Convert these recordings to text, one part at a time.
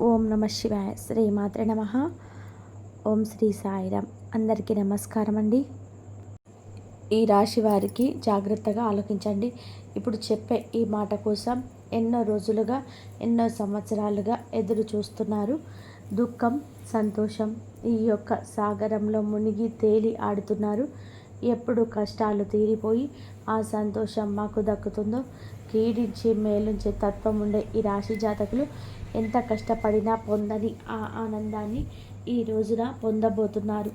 ఓం నమ శివాయ. శ్రీమాత్రే నమ. ఓం శ్రీ సాయిరామ్. అందరికీ నమస్కారం అండి. ఈ రాశి వారికి జాగ్రత్తగా ఆలోచించండి. ఇప్పుడు చెప్పే ఈ మాట కోసం ఎన్నో రోజులుగా ఎన్నో సంవత్సరాలుగా ఎదురు చూస్తున్నారు. దుఃఖం, సంతోషం ఈ యొక్క సాగరంలో మునిగి తేలి ఆడుతున్నారు. ఎప్పుడు కష్టాలు తీరిపోయి ఆ సంతోషం మాకు దక్కుతుందో కీడించి మేలుంచే తత్వం ఉండే ఈ రాశి జాతకులు ఎంత కష్టపడినా పొందని ఆ ఆనందాన్ని ఈ రోజున పొందబోతున్నారు.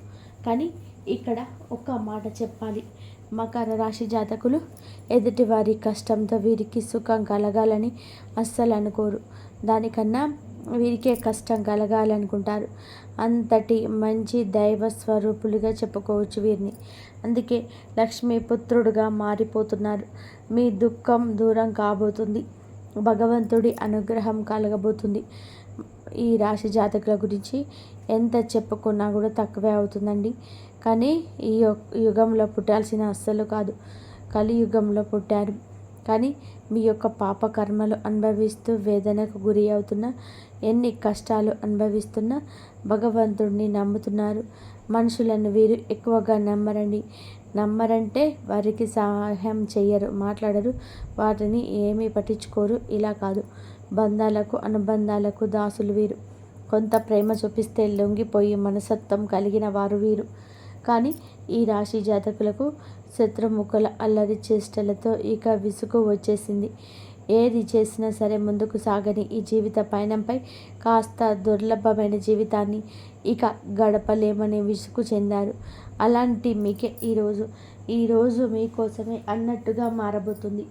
కానీ ఇక్కడ ఒక్క మాట చెప్పాలి. మకర రాశి జాతకులు ఎదుటివారి కష్టంతో వీరికి సుఖం కలగాలని అస్సలు అనుకోరు. దానికన్నా వీరికే కష్టం కలగాలనుకుంటారు. అంతటి మంచి దైవ స్వరూపులుగా చెప్పుకోవచ్చు వీరిని. అందుకే లక్ష్మీపుత్రుడుగా మారిపోతున్నారు. మీ దుఃఖం దూరం కాబోతుంది. భగవంతుడి అనుగ్రహం కలగబోతుంది. ఈ రాశి జాతకుల గురించి ఎంత చెప్పుకున్నా కూడా తక్కువే అవుతుందండి. కానీ ఈ యుగంలో పుట్టాల్సిన అస్సలు కాదు, కలియుగంలో పుట్టారు. కానీ మీ యొక్క పాప కర్మలు అనుభవిస్తూ వేదనకు గురి అవుతున్న, ఎన్ని కష్టాలు అనుభవిస్తున్నా భగవంతుడిని నమ్ముతున్నారు. మనుషులను వీరు ఎక్కువగా నమ్మరంటే వారికి సహాయం చెయ్యరు, మాట్లాడరు, వాటిని ఏమీ పట్టించుకోరు. ఇలా కాదు, బంధాలకు అనుబంధాలకు దాసులు వీరు. కొంత ప్రేమ చూపిస్తే లొంగిపోయి మనసత్వం కలిగిన వారు వీరు. కానీ ఈ రాశి జాతకులకు శత్రుముఖుల అల్లరి చేష్టలతో ఇక విసుగు వచ్చేసింది. ఏది చేసినా సరే ముందుకు సాగని ఈ జీవిత పయనంపై కాస్త దుర్లభమైన జీవితాన్ని ఇక గడపలేమని విసుగు చెందారు. అలాంటి మీకే ఈరోజు మీకోసమే అన్నట్టుగా మారబోతుంది.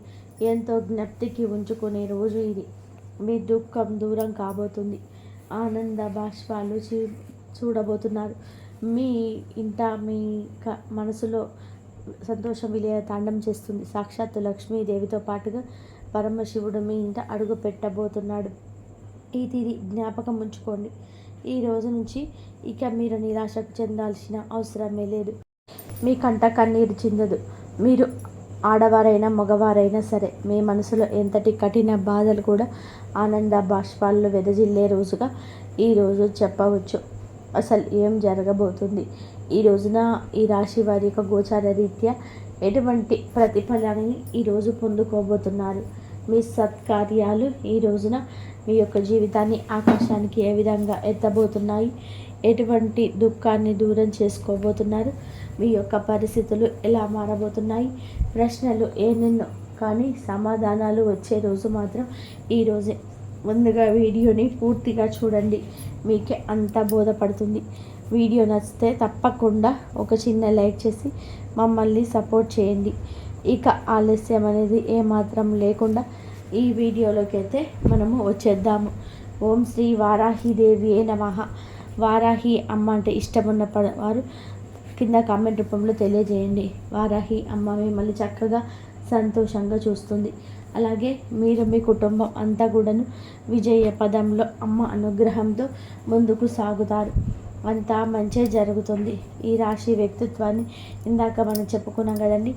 ఎంతో జ్ఞప్తికి ఉంచుకునే రోజు ఇది. మీ దుఃఖం దూరం కాబోతుంది. ఆనంద బాష్పాలు చూడబోతున్నారు. మీ ఇంట మీ మనసులో సంతోషం విలయ తాండం చేస్తుంది. సాక్షాత్తు లక్ష్మీదేవితో పాటుగా పరమశివుడు మీ ఇంట అడుగు పెట్టబోతున్నాడు. ఇది జ్ఞాపకం ఉంచుకోండి. ఈ రోజు నుంచి ఇక మీరు నిరాశకు చెందాల్సిన అవసరమే లేదు. మీ కంట కన్నీరు చిందదు. మీరు ఆడవారైనా మగవారైనా సరే మీ మనసులో ఎంతటి కఠిన బాధలు కూడా ఆనంద బాష్పాల్లో వెదజిల్లే రోజుగా ఈరోజు చెప్పవచ్చు. అసలు ఏం జరగబోతుంది ఈ రోజున ఈ రాశి వారి యొక్క గోచార రీత్యా ఎటువంటి ప్రతిఫలాన్ని ఈరోజు పొందుకోబోతున్నారు. మీ సత్కార్యాలు ఈ రోజున మీ యొక్క జీవితాన్ని ఆకాశానికి ఏ విధంగా ఎత్తబోతున్నాయి, ఎటువంటి దుఃఖాన్ని దూరం చేసుకోబోతున్నారు, మీ యొక్క పరిస్థితులు ఎలా మారబోతున్నాయి, ప్రశ్నలు ఏనెన్నో కానీ సమాధానాలు వచ్చే రోజు మాత్రం ఈరోజే. ముందుగా వీడియోని పూర్తిగా చూడండి, మీకే అంతా బోధపడుతుంది. వీడియో నచ్చితే తప్పకుండా ఒక చిన్న లైక్ చేసి మమ్మల్ని సపోర్ట్ చేయండి. ఇక ఆలస్యం అనేది ఏమాత్రం లేకుండా ఈ వీడియోలోకి అయితే మనము వచ్చేద్దాము. ఓం శ్రీ వారాహిదేవియే నమః. వారాహి అమ్మ అంటే ఇష్టమున్న వారు కింద కామెంట్ రూపంలో తెలియజేయండి. వారాహి అమ్మ మిమ్మల్ని చక్కగా సంతోషంగా చూస్తుంది. అలాగే మీరు మీ కుటుంబం అంతా కూడాను విజయ పదంలో అమ్మ అనుగ్రహంతో ముందుకు సాగుతారు. అంతా మంచే జరుగుతుంది. ఈ రాశి వ్యక్తిత్వాన్ని ఇందాక మనం చెప్పుకున్నాం కదండి,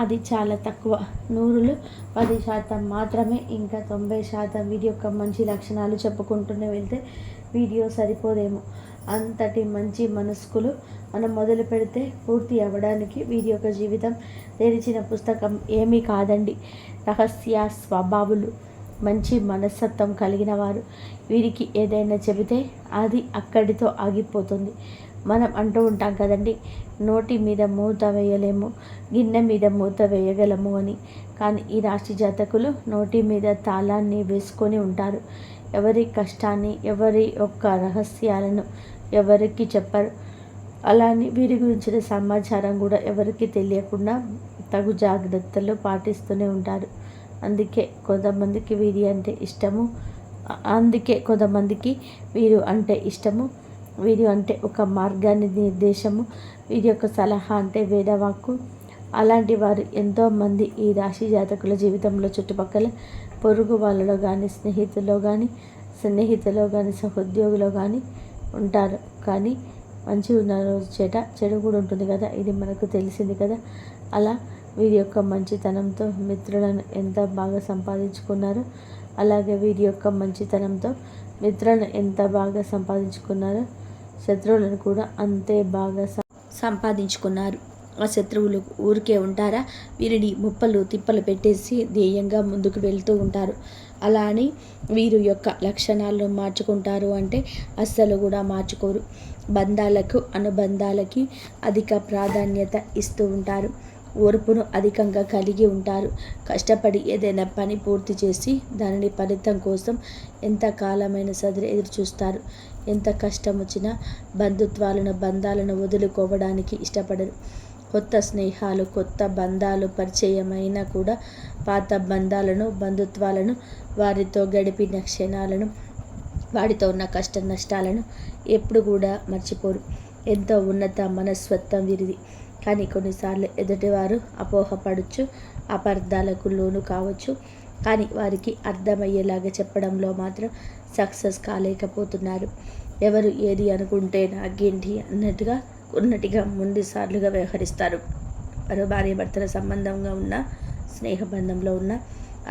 అది చాలా తక్కువ. 100లో 10% మాత్రమే. ఇంకా 90% వీరి యొక్క మంచి లక్షణాలు చెప్పుకుంటూనే వెళ్తే వీడియో సరిపోదేమో. అంతటి మంచి మనస్కులు మనం మొదలు పెడితే పూర్తి అవ్వడానికి వీరి యొక్క జీవితం తెరిచిన పుస్తకం ఏమీ కాదండి. రహస్య స్వభావులు, మంచి మనస్తత్వం కలిగిన వారు. వీరికి ఏదైనా చెబితే అది అక్కడితో ఆగిపోతుంది. మనం అంటూ ఉంటాం కదండి, నోటి మీద మూత వేయలేము, గిన్నె మీద మూత వేయగలము అని. కానీ ఈ రాశి జాతకులు నోటి మీద తాళాన్ని వేసుకొని ఉంటారు. ఎవరి కష్టాన్ని, ఎవరి యొక్క రహస్యాలను ఎవరికి చెప్పరు. అలానే వీరి గురించిన సమాచారం కూడా ఎవరికి తెలియకుండా తగు జాగ్రత్తలు పాటిస్తూనే ఉంటారు. అందుకే కొంతమందికి వీరి అంటే ఇష్టము. వీరు అంటే ఇష్టము. వీరు అంటే ఒక మార్గాన్ని నిర్దేశము. వీరి యొక్క సలహా అంటే వేదవాక్కు. అలాంటి వారు ఎంతోమంది ఈ రాశి జాతకుల జీవితంలో చుట్టుపక్కల పొరుగు వాళ్ళలో కానీ స్నేహితుల్లో కానీ సహోద్యోగులో కానీ ఉంటారు. కానీ మంచి ఉన్న రోజు చెడు కూడా ఉంటుంది కదా, ఇది మనకు తెలిసింది కదా. అలా వీరి యొక్క మంచితనంతో మిత్రులను ఎంత బాగా సంపాదించుకున్నారో అలాగే వీరి యొక్క మంచితనంతో మిత్రులను ఎంత బాగా సంపాదించుకున్నారో శత్రువులను కూడా అంతే బాగా సంపాదించుకున్నారు. ఆ శత్రువులు ఊరికే ఉంటారా? వీరిని ముప్పలు తిప్పలు పెట్టేసి ధ్యేయంగా ముందుకు వెళ్తూ ఉంటారు. అలా అని వీరు యొక్క లక్షణాలను మార్చుకుంటారు అంటే అస్సలు కూడా మార్చుకోరు. బంధాలకు అనుబంధాలకి అధిక ప్రాధాన్యత ఇస్తూ ఉంటారు. ఓర్పును అధికంగా కలిగి ఉంటారు. కష్టపడి ఏదైనా పని పూర్తి చేసి దానిని ఫలితం కోసం ఎంత కాలమైన సరే ఎదురు చూస్తారు. ఎంత కష్టం వచ్చినా బంధాలను వదులుకోవడానికి ఇష్టపడరు. కొత్త స్నేహాలు కొత్త బంధాలు పరిచయమైనా కూడా పాత బంధుత్వాలను వారితో గడిపిన క్షణాలను వాడితో ఉన్న కష్ట నష్టాలను ఎప్పుడు కూడా మర్చిపోరు. ఎంతో ఉన్నత మనస్తత్వం వీరిది. కానీ కొన్నిసార్లు ఎదుటివారు అపోహపడచ్చు, అపార్థాలకు లోను కావచ్చు. కానీ వారికి అర్థమయ్యేలాగా చెప్పడంలో మాత్రం సక్సెస్ కాలేకపోతున్నారు. ఎవరు ఏది అనుకుంటే నాకేంటి అన్నట్టుగా ఉన్నట్టుగా ముందుసార్లుగా వ్యవహరిస్తారు. మరో భార్యాభర్తల సంబంధంగా ఉన్న స్నేహబంధంలో ఉన్న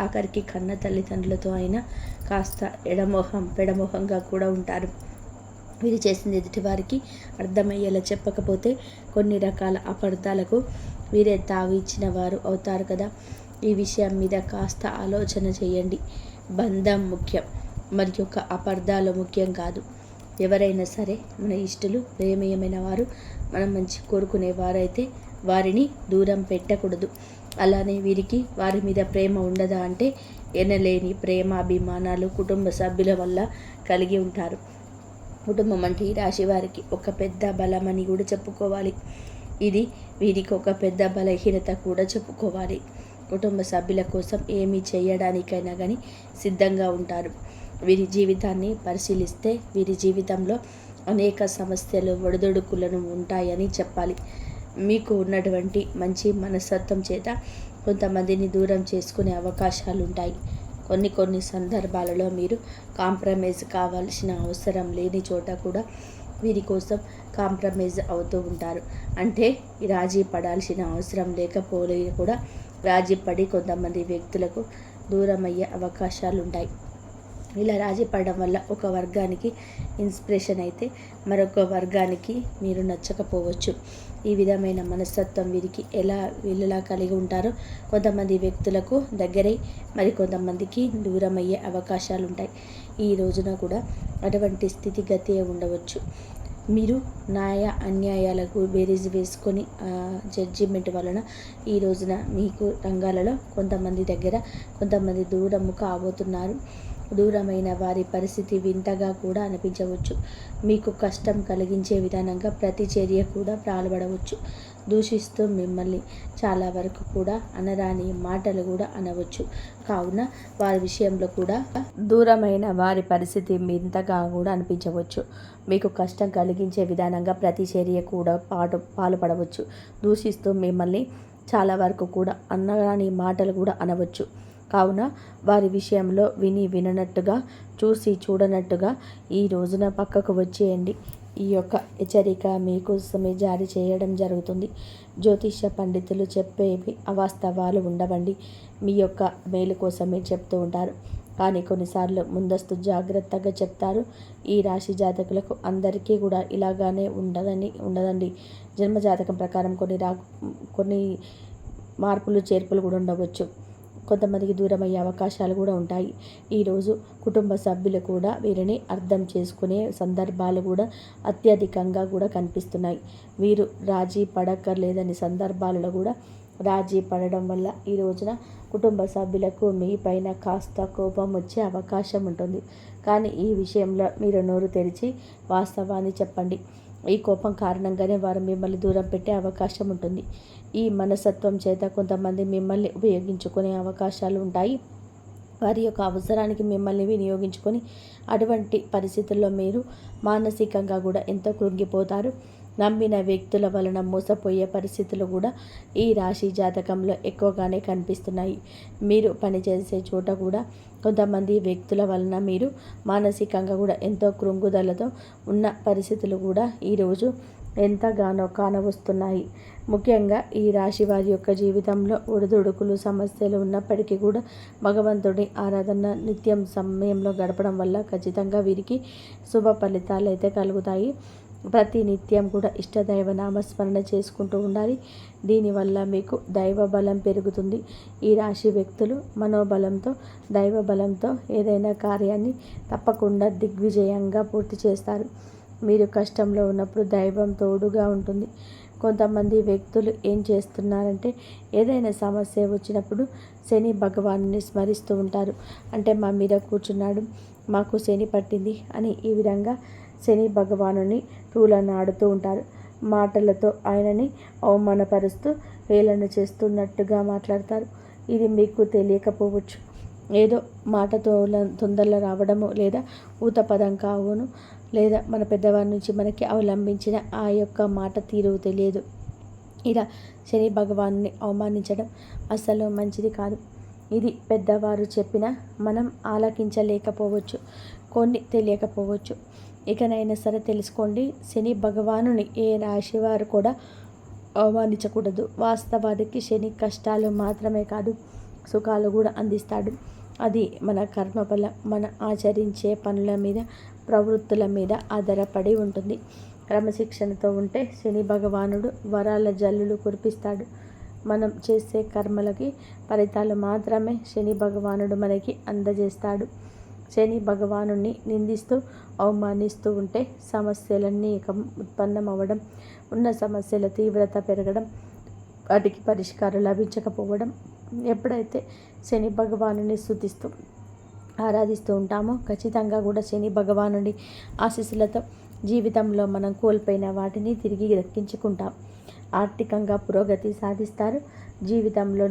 ఆఖరికి కన్న తల్లిదండ్రులతో అయినా కాస్త పెడమోహంగా కూడా ఉంటారు. వీరు చేసింది ఎదుటి వారికి అర్థమయ్యేలా చెప్పకపోతే కొన్ని రకాల అపార్థాలకు వీరే తావి ఇచ్చిన వారు అవుతారు కదా. ఈ విషయం మీద కాస్త ఆలోచన చేయండి. బంధం ముఖ్యం, మరి యొక్క అపార్థాలు ముఖ్యం కాదు. ఎవరైనా సరే మన ఇష్టలు ప్రేమయమైన వారు మనం మంచి కోరుకునేవారైతే వారిని దూరం పెట్టకూడదు. అలానే వీరికి వారి మీద ప్రేమ ఉండదా అంటే ఎనలేని ప్రేమాభిమానాలు కుటుంబ సభ్యుల వల్ల కలిగి ఉంటారు. కుటుంబం అంటే ఈ రాశి వారికి ఒక పెద్ద బలమని కూడా చెప్పుకోవాలి. ఇది వీరికి ఒక పెద్ద బలహీనత కూడా చెప్పుకోవాలి. కుటుంబ సభ్యుల కోసం ఏమి చేయడానికైనా కానీ సిద్ధంగా ఉంటారు. వీరి జీవితాన్ని పరిశీలిస్తే వీరి జీవితంలో అనేక సమస్యలు ఒడిదుడుకులను ఉంటాయని చెప్పాలి. మీకు ఉన్నటువంటి మంచి మనస్తత్వం చేత కొంతమందిని దూరం చేసుకునే అవకాశాలు ఉంటాయి. కొన్ని సందర్భాలలో మీరు కాంప్రమైజ్ కావాల్సిన అవసరం లేని చోట కూడా వీరి కోసం కాంప్రమైజ్ అవుతూ ఉంటారు. అంటే రాజీ పడాల్సిన అవసరం లేకపోలే కూడా రాజీ పడి కొంతమంది వ్యక్తులకు దూరం అయ్యే అవకాశాలు ఉంటాయి. ఇలా రాజీ పడడం వల్ల ఒక వర్గానికి ఇన్స్పిరేషన్ అయితే మరొక వర్గానికి మీరు నచ్చకపోవచ్చు. ఈ విధమైన మనస్తత్వం వీరికి వీళ్ళలా కలిగి ఉంటారో కొంతమంది వ్యక్తులకు దగ్గరై మరి కొంతమందికి దూరం అయ్యే అవకాశాలు ఉంటాయి. ఈ రోజున కూడా అటువంటి స్థితిగతి ఉండవచ్చు. మీరు న్యాయ అన్యాయాలకు బేరీజు వేసుకొని జడ్జిమెంట్ వలన ఈ రోజున మీకు రంగాలలో కొంతమంది దగ్గర కొంతమంది దూరము కాబోతున్నారు. దూరమైన వారి పరిస్థితి వింతగా కూడా అనిపించవచ్చు. మీకు కష్టం కలిగించే విధానంగా ప్రతి చర్య కూడా పాల్పడవచ్చు. దూషిస్తూ మిమ్మల్ని చాలా వరకు కూడా అనరాని మాటలు కూడా అనవచ్చు. కావున వారి విషయంలో కూడా దూరమైన వారి పరిస్థితి వింతగా కూడా అనిపించవచ్చు. మీకు కష్టం కలిగించే విధానంగా ప్రతి చర్య కూడా పాల్పడవచ్చు. దూషిస్తూ మిమ్మల్ని చాలా వరకు కూడా అనరాని మాటలు కూడా అనవచ్చు. కావున వారి విషయంలో విననట్టుగా చూసి చూడనట్టుగా ఈ రోజున పక్కకు వచ్చేయండి. ఈ యొక్క హెచ్చరిక మీకోసమే జారీ చేయడం జరుగుతుంది. జ్యోతిష్య పండితులు చెప్పేవి అవాస్తవాలు ఉండవండి. మీ యొక్క మేలు కోసమే చెప్తూ ఉంటారు. కానీ కొన్నిసార్లు ముందస్తు జాగ్రత్తగా చెప్తారు. ఈ రాశి జాతకులకు అందరికీ కూడా ఇలాగానే ఉండదండి. జన్మజాతకం ప్రకారం కొన్ని మార్పులు చేర్పులు కూడా ఉండవచ్చు. కొంతమందికి దూరం అయ్యే అవకాశాలు కూడా ఉంటాయి. ఈరోజు కుటుంబ సభ్యులు కూడా వీరిని అర్థం చేసుకునే సందర్భాలు కూడా అత్యధికంగా కూడా కనిపిస్తున్నాయి. వీరు రాజీ పడక్కర్లేదని సందర్భాలలో కూడా రాజీ పడడం వల్ల ఈ రోజున కుటుంబ సభ్యులకు మీ పైన కాస్త కోపం వచ్చే అవకాశం ఉంటుంది. కానీ ఈ విషయంలో మీరు నోరు తెరిచి వాస్తవాన్ని చెప్పండి. ఈ కోపం కారణంగానే వారు మిమ్మల్ని దూరం పెట్టే అవకాశం ఉంటుంది. ఈ మనస్తత్వం చేత కొంతమంది మిమ్మల్ని ఉపయోగించుకునే అవకాశాలు ఉంటాయి. వారి యొక్క అవసరానికి మిమ్మల్ని వినియోగించుకొని అటువంటి పరిస్థితుల్లో మీరు మానసికంగా కూడా ఎంతో కృంగిపోతారు. నమ్మిన వ్యక్తుల వలన మోసపోయే పరిస్థితులు కూడా ఈ రాశి జాతకంలో ఎక్కువగానే కనిపిస్తున్నాయి. మీరు పనిచేసే చోట కూడా కొంతమంది వ్యక్తుల వలన మీరు మానసికంగా కూడా ఎంతో కృంగుదలతో ఉన్న పరిస్థితులు కూడా ఈరోజు ఎంతగానో కానవస్తున్నాయి. ముఖ్యంగా ఈ రాశి వారి యొక్క జీవితంలో ఒడిదుడుకులు సమస్యలు ఉన్నప్పటికీ కూడా భగవంతుడి ఆరాధన నిత్యం సమయంలో గడపడం వల్ల ఖచ్చితంగా వీరికి శుభ ఫలితాలు అయితే కలుగుతాయి. ప్రతి నిత్యం కూడా ఇష్టదైవ నామస్మరణ చేసుకుంటూ ఉండాలి. దీనివల్ల మీకు దైవ బలం పెరుగుతుంది. ఈ రాశి వ్యక్తులు మనోబలంతో దైవ బలంతో ఏదైనా కార్యాన్ని తప్పకుండా దిగ్విజయంగా పూర్తి చేస్తారు. మీరు కష్టంలో ఉన్నప్పుడు దైవం తోడుగా ఉంటుంది. కొంతమంది వ్యక్తులు ఏం చేస్తున్నారంటే ఏదైనా సమస్య వచ్చినప్పుడు శని భగవాన్ని స్మరిస్తూ ఉంటారు. అంటే మా మీద కూర్చున్నాడు, మాకు శని పట్టింది అని ఈ విధంగా శని భగవానుని తూలనాడుతూ ఉంటారు. మాటలతో ఆయనని అవమానపరుస్తూ హేళన చేస్తున్నట్టుగా మాట్లాడతారు. ఇది మీకు తెలియకపోవచ్చు. ఏదో మాటతో తొందరలో రావడము లేదా ఊత పదం కావును, లేదా మన పెద్దవారి నుంచి మనకి అవలంబించిన ఆ యొక్క మాట తీరు తెలియదు. ఇలా శని భగవాన్ని అవమానించడం అసలు మంచిది కాదు. ఇది పెద్దవారు చెప్పినా మనం ఆలకించలేకపోవచ్చు, కొన్ని తెలియకపోవచ్చు. ఇకనైనా సరే తెలుసుకోండి, శని భగవానుని ఏ రాశి వారు కూడా అవమానించకూడదు. వాస్తవానికి శని కష్టాలు మాత్రమే కాదు, సుఖాలు కూడా అందిస్తాడు. అది మన కర్మఫలం, మన ఆచరించే పనుల మీద, ప్రవృత్తుల మీద ఆధారపడి ఉంటుంది. క్రమశిక్షణతో ఉంటే శని భగవానుడు వరాల జల్లులు కురిపిస్తాడు. మనం చేసే కర్మలకి ఫలితాలు మాత్రమే శని భగవానుడు మనకి అందజేస్తాడు. శని భగవానుని నిందిస్తూ అవమానిస్తూ ఉంటే సమస్యలన్నీ ఉత్పన్నమవ్వడం, ఉన్న సమస్యల తీవ్రత పెరగడం, వాటికి పరిష్కారం లభించకపోవడం. ఎప్పుడైతే శని భగవానుని స్తుతిస్తూ ఆరాధిస్తూ ఉంటామో ఖచ్చితంగా కూడా శని భగవానుడి ఆశీస్సులతో జీవితంలో మనం కోల్పోయిన వాటిని తిరిగి దక్కించుకుంటాం. ఆర్థికంగా పురోగతి సాధిస్తారు. జీవితంలో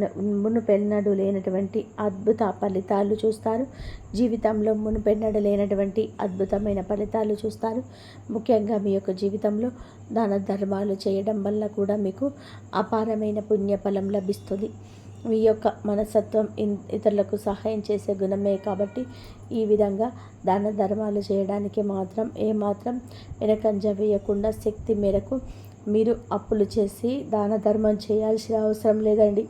మునుపెన్నడూ లేనటువంటి అద్భుత ఫలితాలు చూస్తారు. జీవితంలో మునుపెన్నడూ లేనటువంటి అద్భుతమైన ఫలితాలు చూస్తారు. ముఖ్యంగా మీ యొక్క జీవితంలో దాన ధర్మాలు చేయడం వల్ల కూడా మీకు అపారమైన పుణ్యఫలం లభిస్తుంది. మీ యొక్క మనస్తత్వం ఇతరులకు సహాయం చేసే గుణమే కాబట్టి ఈ విధంగా దాన ధర్మాలు చేయడానికి మాత్రం ఏమాత్రం వెనకంజ వేయకుండా శక్తి మేరకు మీరు అప్పులు చేసి దాన ధర్మం చేయాల్సిన అవసరం లేదండి.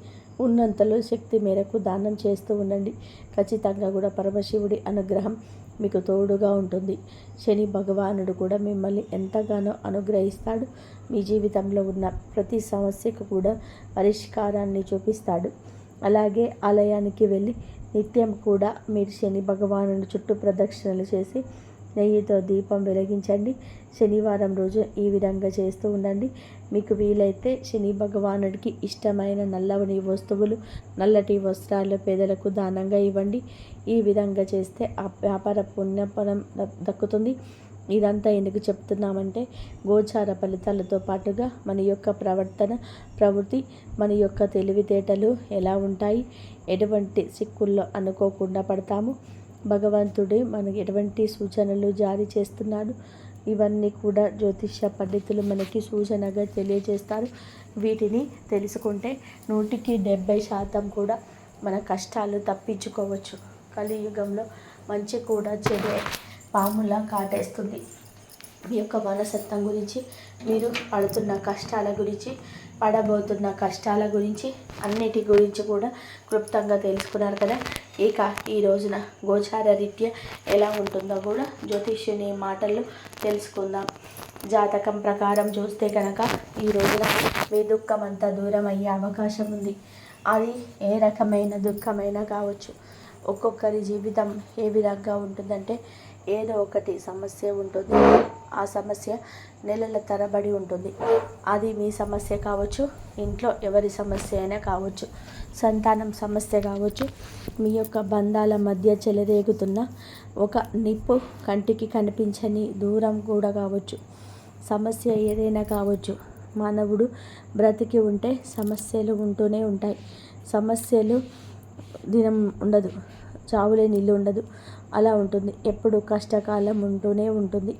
ఉన్నంతలో శక్తి మేరకు దానం చేస్తూ ఉండండి. ఖచ్చితంగా కూడా పరమశివుడి అనుగ్రహం మీకు తోడుగా ఉంటుంది. శని భగవానుడు కూడా మిమ్మల్ని ఎంతగానో అనుగ్రహిస్తాడు. మీ జీవితంలో ఉన్న ప్రతి సమస్యకు కూడా పరిష్కారాన్ని చూపిస్తాడు. అలాగే ఆలయానికి వెళ్ళి నిత్యం కూడా మీరు శని భగవానుని చుట్టూ ప్రదక్షిణలు చేసి నెయ్యితో దీపం వెలిగించండి. శనివారం రోజు ఈ విధంగా చేస్తూ ఉండండి. మీకు వీలైతే శని భగవానుడికి ఇష్టమైన నల్లటి వస్తువులు, నల్లటి వస్త్రాలు పేదలకు దానంగా ఇవ్వండి. ఈ విధంగా చేస్తే ఆ వ్యాపార పుణ్యఫలం దక్కుతుంది. ఇదంతా ఎందుకు చెప్తున్నామంటే గోచార ఫలితాలతో పాటుగా మన యొక్క ప్రవర్తన, ప్రవృత్తి, మన యొక్క తెలివితేటలు ఎలా ఉంటాయి, ఎటువంటి సిక్కుల్లో అనుకోకుండా పడతాము, భగవంతుడు మనకి ఎటువంటి సూచనలు జారీ చేస్తున్నాడు, ఇవన్నీ కూడా జ్యోతిష్య పండితులు మనకి సూచనగా తెలియజేస్తారు. వీటిని తెలుసుకుంటే 100% కూడా మన కష్టాలు తప్పించుకోవచ్చు. కలియుగంలో మంచి కూడా చెడు పాములా కాటేస్తుంది. మీ యొక్క మనస్తత్వం గురించి, మీరు పడుతున్న కష్టాల గురించి, పడబోతున్న కష్టాల గురించి, అన్నిటి గురించి కూడా క్లుప్తంగా తెలుసుకున్నారు కదా. ఇక ఈ రోజున గోచార రీత్యా ఎలా ఉంటుందో కూడా జ్యోతిష్యుని మాటల్లో తెలుసుకుందాం. జాతకం ప్రకారం చూస్తే కనుక ఈ రోజున మీ దుఃఖం అంతా దూరం అయ్యే అవకాశం ఉంది. అది ఏ రకమైన దుఃఖమైనా కావచ్చు. ఒక్కొక్కరి జీవితం ఏ విధంగా ఉంటుందంటే ఏదో ఒకటి సమస్య ఉంటుంది. ఆ సమస్య నెలల తరబడి ఉంటుంది. అది మీ సమస్య కావచ్చు, ఇంట్లో ఎవరి సమస్య అయినా కావచ్చు, సంతానం సమస్య కావచ్చు, మీ యొక్క బంధాల మధ్య చెలరేగుతున్న ఒక నిప్పు కంటికి కనిపించని దూరం కూడా కావచ్చు. సమస్య ఏదైనా కావచ్చు. మానవుడు బ్రతికి ఉంటే సమస్యలు ఉంటూనే ఉంటాయి. సమస్యలు దినం ఉండదు, చావులేని ఇల్లు ఉండదు. అలా ఉంటుంది. ఎప్పుడు కష్టకాలం ఉంటూనే ఉంటుంది.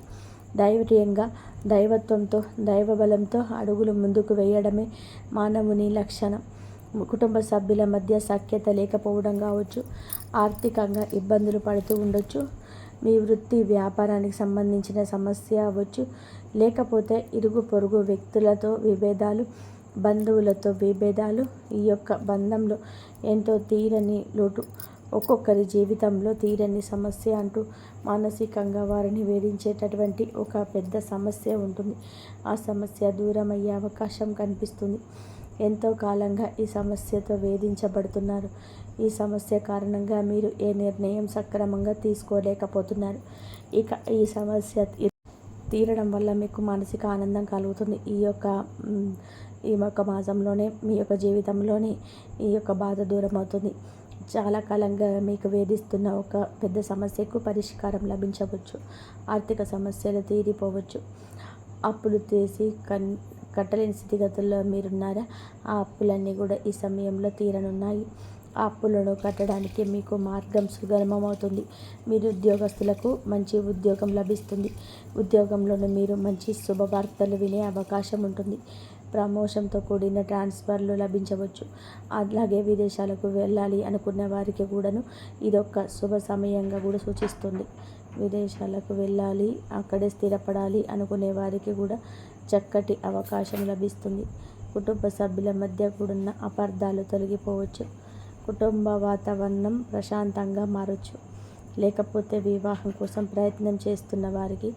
ధైర్యంగా, దైవత్వంతో, దైవబలంతో అడుగులు ముందుకు వేయడమే మానవుని లక్షణం. కుటుంబ సభ్యుల మధ్య సఖ్యత లేకపోవడం కావచ్చు, ఆర్థికంగా ఇబ్బందులు పడుతూ ఉండొచ్చు, మీ వృత్తి వ్యాపారానికి సంబంధించిన సమస్య అవ్వచ్చు, లేకపోతే ఇరుగు పొరుగు వ్యక్తులతో విభేదాలు, బంధువులతో విభేదాలు, ఈ యొక్క బంధంలో ఎంతో తీరని లోటు, ఒక్కొక్కరి జీవితంలో తీరని సమస్య అంటూ మానసికంగా వారిని వేధించేటటువంటి ఒక పెద్ద సమస్య ఉంటుంది. ఆ సమస్య దూరం అయ్యే అవకాశం కనిపిస్తుంది. ఎంతో కాలంగా ఈ సమస్యతో వేధించబడుతున్నారు. ఈ సమస్య కారణంగా మీరు ఏ నిర్ణయం సక్రమంగా తీసుకోలేకపోతున్నారు. ఇక ఈ సమస్య తీరడం వల్ల మీకు మానసిక ఆనందం కలుగుతుంది. ఈ యొక్క మాసంలోనే మీ యొక్క జీవితంలోనే ఈ యొక్క బాధ దూరం అవుతుంది. చాలా కాలంగా మీకు వేధిస్తున్న ఒక పెద్ద సమస్యకు పరిష్కారం లభించవచ్చు. ఆర్థిక సమస్యలు తీరిపోవచ్చు. అప్పులు తీసి కట్టలేని స్థితిగతుల్లో మీరున్నారా? ఆ అప్పులన్నీ కూడా ఈ సమయంలో తీరనున్నాయి. ఆ అప్పులను కట్టడానికి మీకు మార్గం సుగమమవుతుంది. మీరు ఉద్యోగస్తులకు మంచి ఉద్యోగం లభిస్తుంది. ఉద్యోగంలోనూ మీరు మంచి శుభవార్తలు వినే అవకాశం ఉంటుంది. ప్రమోషన్తో కూడిన ట్రాన్స్ఫర్లు లభించవచ్చు. అలాగే విదేశాలకు వెళ్ళాలి అనుకున్న వారికి కూడాను ఇదొక శుభ సమయంగా కూడా సూచిస్తుంది. విదేశాలకు వెళ్ళాలి, అక్కడే స్థిరపడాలి అనుకునే వారికి కూడా చక్కటి అవకాశం లభిస్తుంది. కుటుంబ సభ్యుల మధ్య కూడున్న అపార్థాలు తొలగిపోవచ్చు. కుటుంబ వాతావరణం ప్రశాంతంగా మారచ్చు. లేకపోతే వివాహం కోసం ప్రయత్నం చేస్తున్న వారికి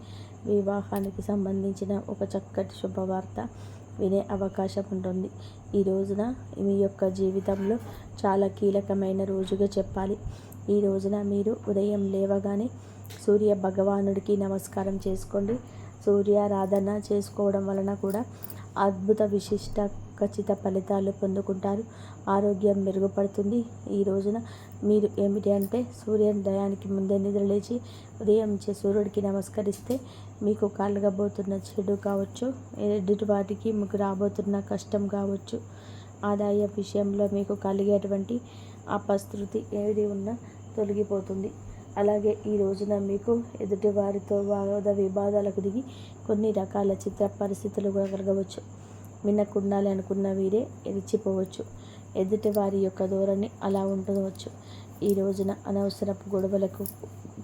వివాహానికి సంబంధించిన ఒక చక్కటి శుభవార్త వినే అవకాశం ఉంటుంది. ఈ రోజున మీ యొక్క జీవితంలో చాలా కీలకమైన రోజుగా చెప్పాలి. ఈ రోజున మీరు ఉదయం లేవగానే సూర్య భగవానుడికి నమస్కారం చేసుకోండి. సూర్యారాధన చేసుకోవడం వలన కూడా అద్భుత విశిష్ట ఖచ్చిత ఫలితాలు పొందుకుంటారు. ఆరోగ్యం మెరుగుపడుతుంది. ఈ రోజున మీరు ఏమిటి అంటే సూర్యోదయానికి ముందే నిద్రలేచి ఉదయం సూర్యుడికి నమస్కరిస్తే మీకు కలగబోతున్న చెడు కావచ్చు, ఎదుటి వాటికి మీకు రాబోతున్న కష్టం కావచ్చు, ఆదాయ విషయంలో మీకు కలిగేటువంటి అపశృతి ఏది ఉన్నా తొలగిపోతుంది. అలాగే ఈ రోజున మీకు ఎదుటి వారితో వాద వివాదాలకు దిగి కొన్ని రకాల చిత్ర పరిస్థితులు కూడా కలగవచ్చు. వినకుండాలి అనుకున్న వీరే ఎరిచిపోవచ్చు. ఎదుటి వారి యొక్క ధోరణి అలా ఉండవచ్చు. ఈ రోజున అనవసరపు గొడవలకు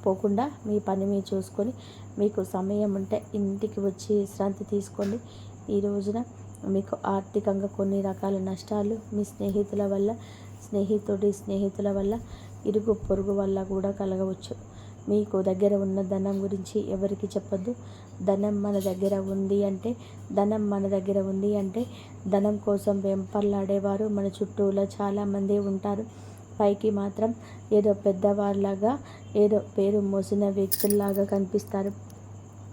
పోకుండా మీ పని మీరు చూసుకొని మీకు సమయం ఉంటే ఇంటికి వచ్చి విశ్రాంతి తీసుకోండి. ఈ రోజున మీకు ఆర్థికంగా కొన్ని రకాల నష్టాలు మీ స్నేహితుల వల్ల ఇరుగు పొరుగు వల్ల కూడా కలగవచ్చు. మీకు దగ్గర ఉన్న ధనం గురించి ఎవరికి చెప్పొద్దు. ధనం మన దగ్గర ఉంది అంటే ధనం కోసం వెంపర్లాడేవారు మన చుట్టూలో చాలామంది ఉంటారు. పైకి మాత్రం ఏదో పెద్దవాళ్ళలాగా, ఏదో పేరు మోసిన వ్యక్తుల్లాగా కనిపిస్తారు.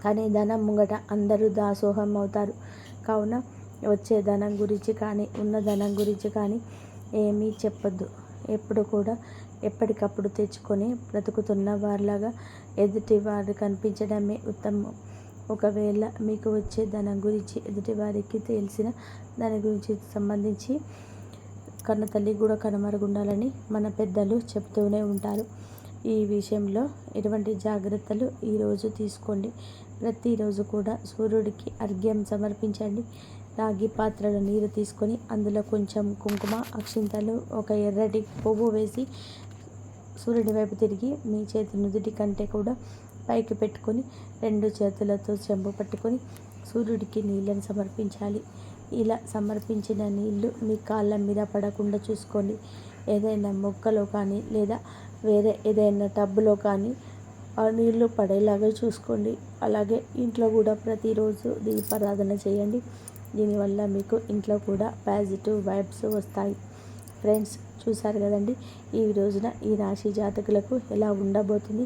కానీ ధనం ముంగట అందరూ దాసోహం అవుతారు. కావున వచ్చే ధనం గురించి కానీ, ఉన్న ధనం గురించి కానీ ఏమీ చెప్పొద్దు. ఎప్పుడు కూడా ఎప్పటికప్పుడు తెచ్చుకొని బ్రతుకుతున్న వారిలాగా ఎదుటి వారు కనిపించడమే ఉత్తమం. ఒకవేళ మీకు వచ్చే ధనం గురించి ఎదుటి వారికి తెలిసిన దాని గురించి సంబంధించి కన్న తల్లి కూడా కనుమరుగుండాలని మన పెద్దలు చెప్తూనే ఉంటారు. ఈ విషయంలో ఎటువంటి జాగ్రత్తలు ఈరోజు తీసుకోండి. ప్రతిరోజు కూడా సూర్యుడికి అర్ఘ్యం సమర్పించండి. రాగి పాత్రలో నీరు తీసుకొని అందులో కొంచెం కుంకుమ, అక్షింతలు, ఒక ఎర్రటి పువ్వు వేసి సూర్యుడి వైపు తిరిగి మీ చేతి నుదుటి కంటే కూడా పైకి పెట్టుకొని 2 చేతులతో చెంబు పట్టుకొని సూర్యుడికి నీళ్ళని సమర్పించాలి. ఇలా సమర్పించిన నీళ్లు మీ కాళ్ళ మీద పడకుండా చూసుకోండి. ఏదైనా మొక్కలో కానీ లేదా వేరే ఏదైనా టబ్బులో కానీ ఆ నీళ్లు పడేలాగా చూసుకోండి. అలాగే ఇంట్లో కూడా ప్రతిరోజు దీపారాధన చేయండి. దీనివల్ల మీకు ఇంట్లో కూడా పాజిటివ్ వైబ్స్ వస్తాయి. ఫ్రెండ్స్, చూసారు కదండి ఈ రోజున ఈ రాశి జాతకులకు ఎలా ఉండబోతుంది,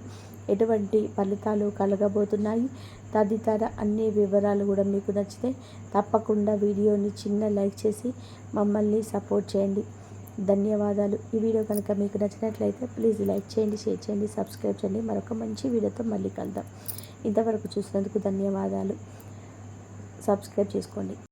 ఎటువంటి ఫలితాలు కలగబోతున్నాయి తదితర అన్ని వివరాలు కూడా మీకు నచ్చితే తప్పకుండా వీడియోని చిన్న లైక్ చేసి మమ్మల్ని సపోర్ట్ చేయండి. ధన్యవాదాలు. ఈ వీడియో కనుక మీకు నచ్చినట్లయితే ప్లీజ్ లైక్ చేయండి, షేర్ చేయండి, సబ్స్క్రైబ్ చేయండి. మరొక మంచి వీడియోతో మళ్ళీ కలుద్దాం. ఇంతవరకు చూసినందుకు ధన్యవాదాలు. సబ్స్క్రైబ్ చేసుకోండి.